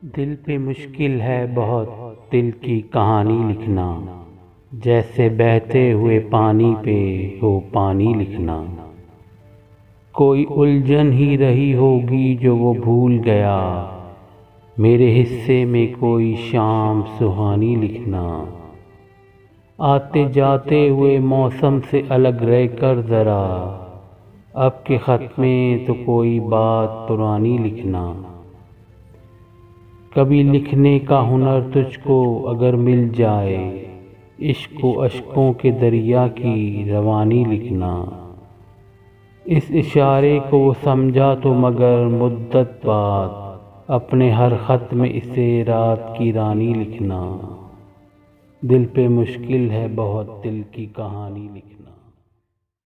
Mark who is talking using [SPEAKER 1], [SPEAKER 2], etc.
[SPEAKER 1] دل پہ مشکل ہے بہت دل کی کہانی لکھنا، جیسے بہتے ہوئے پانی پہ ہو پانی لکھنا۔ کوئی الجھن ہی رہی ہوگی جو وہ بھول گیا، میرے حصے میں کوئی شام سہانی لکھنا۔ آتے جاتے ہوئے موسم سے الگ رہ کر ذرا، اب کے خط میں تو کوئی بات پرانی لکھنا۔ کبھی لکھنے کا ہنر تجھ کو اگر مل جائے، عشق و اشکوں کے دریا کی روانی لکھنا۔ اس اشارے کو وہ سمجھا تو مگر مدت بعد، اپنے ہر خط میں اسے رات کی رانی لکھنا۔ دل پہ مشکل ہے بہت دل کی کہانی لکھنا۔